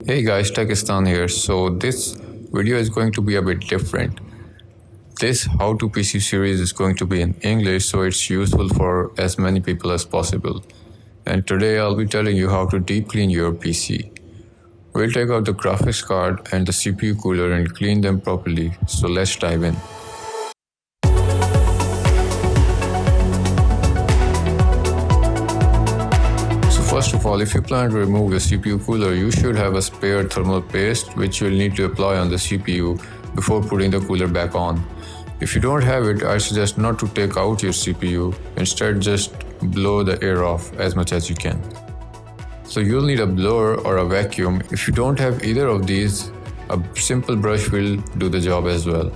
Hey guys, Techistan here. So this video is going to be a bit different. This How to PC series is going to be in English, so it's useful for as many people as possible. And today I'll be telling you how to deep clean your PC. We'll take out the graphics card and the CPU cooler and clean them properly. So let's dive in. First of all, if you plan to remove the CPU cooler, you should have a spare thermal paste which you'll need to apply on the CPU before putting the cooler back on. If you don't have it, I suggest not to take out your CPU. Instead, just blow the air off as much as you can. So you'll need a blower or a vacuum. If you don't have either of these, a simple brush will do the job as well.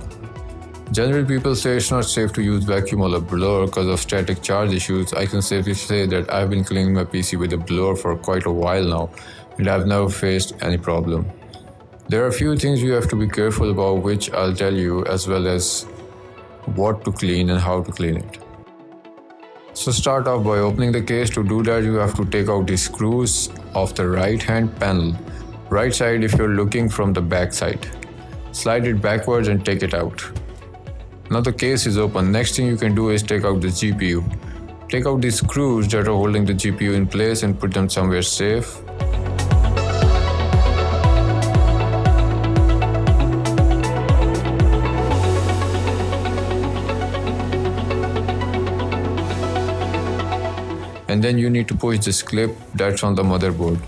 Generally, people say it's not safe to use vacuum or a blower because of static charge issues. I can safely say that I've been cleaning my PC with a blower for quite a while now, and I've never faced any problem. There are a few things you have to be careful about, which I'll tell you, as well as what to clean and how to clean it. So start off by opening the case. To do that, you have to take out the screws of the right hand panel. Right side if you're looking from the back side. Slide it backwards and take it out. Now the case is open. Next thing you can do is take out the GPU. Take out the screws that are holding the GPU in place and put them somewhere safe. And then you need to push this clip that's on the motherboard.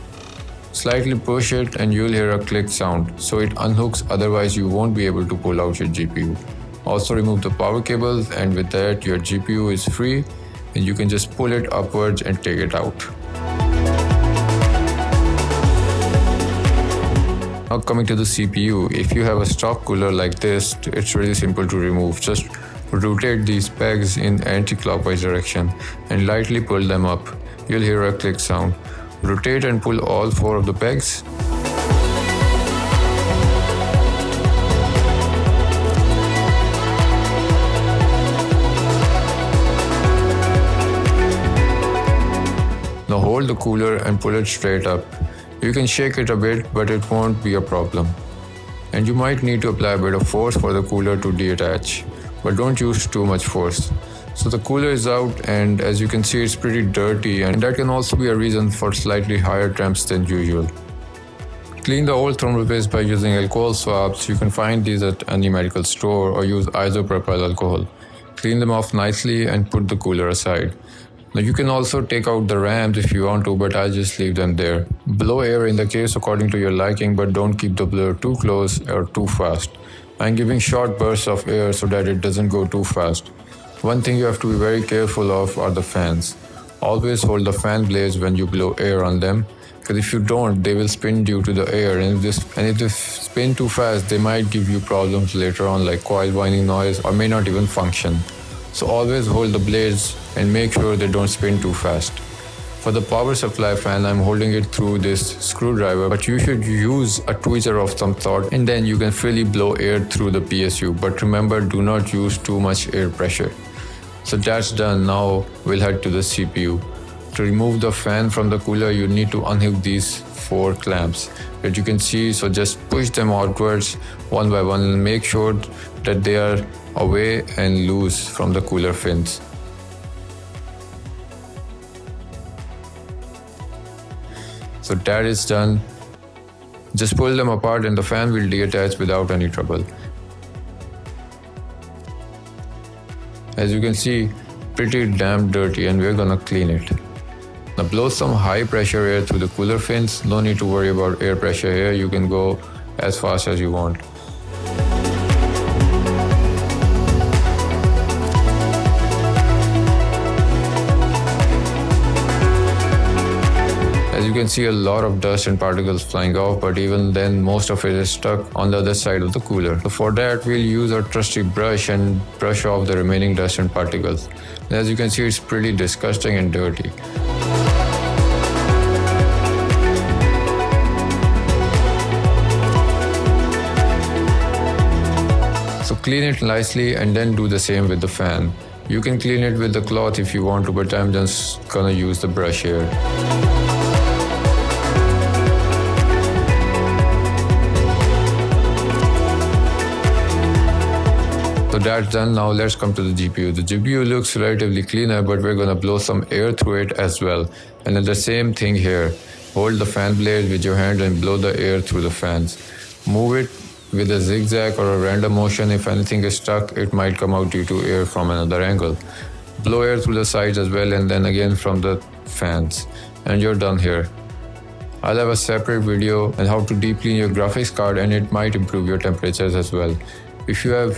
Slightly push it and you'll hear a click sound, so it unhooks, otherwise you won't be able to pull out your GPU. Also remove the power cables, and with that your GPU is free and you can just pull it upwards and take it out. Now coming to the CPU, if you have a stock cooler like this, it's really simple to remove. Just rotate these pegs in anti-clockwise direction and lightly pull them up. You'll hear a click sound. Rotate and pull all 4 of the pegs. Now hold the cooler and pull it straight up. You can shake it a bit, but it won't be a problem. And you might need to apply a bit of force for the cooler to detach, but don't use too much force. So the cooler is out, and as you can see, it's pretty dirty, and that can also be a reason for slightly higher temps than usual. Clean the old thermal paste by using alcohol swabs. You can find these at any medical store, or use isopropyl alcohol. Clean them off nicely and put the cooler aside. Now you can also take out the RAMs if you want to, but I'll just leave them there. Blow air in the case according to your liking, but don't keep the blower too close or too fast. I'm giving short bursts of air so that it doesn't go too fast. One thing you have to be very careful of are the fans. Always hold the fan blades when you blow air on them, because if you don't, they will spin due to the air, and if they spin too fast, they might give you problems later on, like coil winding noise, or may not even function. So always hold the blades and make sure they don't spin too fast. For the power supply fan, I'm holding it through this screwdriver, but you should use a tweezer of some sort, and then you can freely blow air through the PSU. But remember, do not use too much air pressure. So that's done. Now we'll head to the CPU. To remove the fan from the cooler, you need to unhook these 4 clamps that you can see. So just push them outwards one by one and make sure that they are away and loose from the cooler fins. So that is done. Just pull them apart and the fan will detach without any trouble. As you can see, pretty damn dirty, and we're gonna clean it. Now blow some high pressure air through the cooler fins. No need to worry about air pressure here. You can go as fast as you want. As you can see, a lot of dust and particles flying off, but even then most of it is stuck on the other side of the cooler. So for that, we'll use our trusty brush and brush off the remaining dust and particles. And as you can see, it's pretty disgusting and dirty. So clean it nicely and then do the same with the fan. You can clean it with the cloth if you want to, but I'm just gonna use the brush here. that's done. Now let's come to the GPU. The GPU looks relatively cleaner, but we're gonna blow some air through it as well. And then the same thing here. Hold the fan blade with your hand and blow the air through the fans. Move it with a zigzag or a random motion. If anything is stuck, it might come out due to air from another angle. Blow air through the sides as well, and then again from the fans. And you're done here. I'll have a separate video on how to deep clean your graphics card, and it might improve your temperatures as well. If you have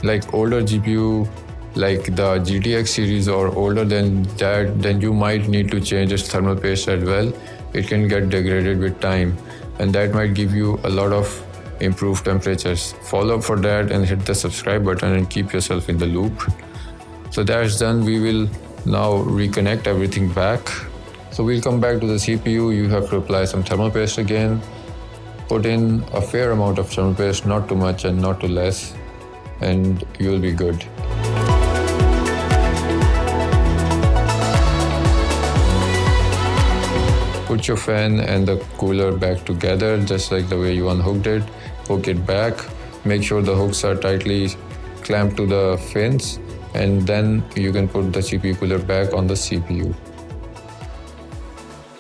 like older GPU like the GTX series or older than that, then you might need to change its thermal paste as well. It can get degraded with time, and that might give you a lot of improved temperatures. Follow up for that and hit the subscribe button and keep yourself in the loop. So that's done. We will now reconnect everything back. So we'll come back to the CPU. You have to apply some thermal paste again. Put in a fair amount of thermal paste, not too much and not too less, and you'll be good. Put your fan and the cooler back together just like the way you unhooked it. Hook it back. Make sure the hooks are tightly clamped to the fins, and then you can put the GPU cooler back on the CPU.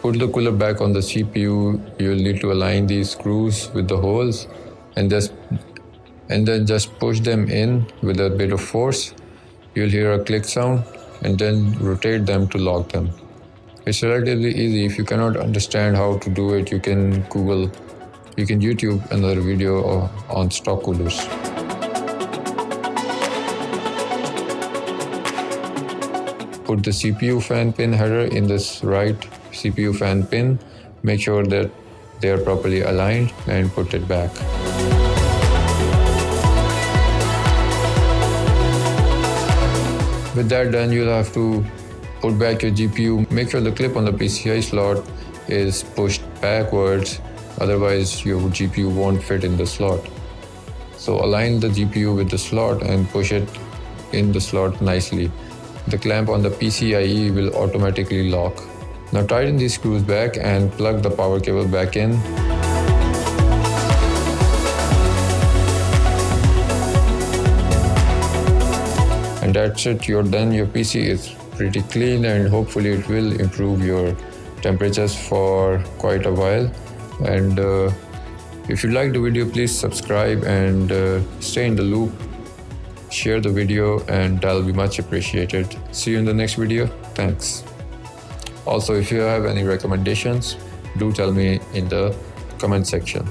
Put the cooler back on the CPU. You'll need to align these screws with the holes and then just push them in with a bit of force. You'll hear a click sound, and then rotate them to lock them. It's relatively easy. If you cannot understand how to do it, you can YouTube another video on stock coolers. Put the CPU fan pin header in this right CPU fan pin. Make sure that they are properly aligned and put it back. With that done, you'll have to put back your GPU. Make sure the clip on the PCI slot is pushed backwards, otherwise your GPU won't fit in the slot. So align the GPU with the slot and push it in the slot nicely. The clamp on the PCIe will automatically lock. Now tighten these screws back and plug the power cable back in. And that's it, you're done. Your PC is pretty clean, and hopefully it will improve your temperatures for quite a while. And if you liked the video, please subscribe and stay in the loop. Share the video, and that'll be much appreciated. See you in the next video. Thanks. Also, if you have any recommendations, do tell me in the comment section.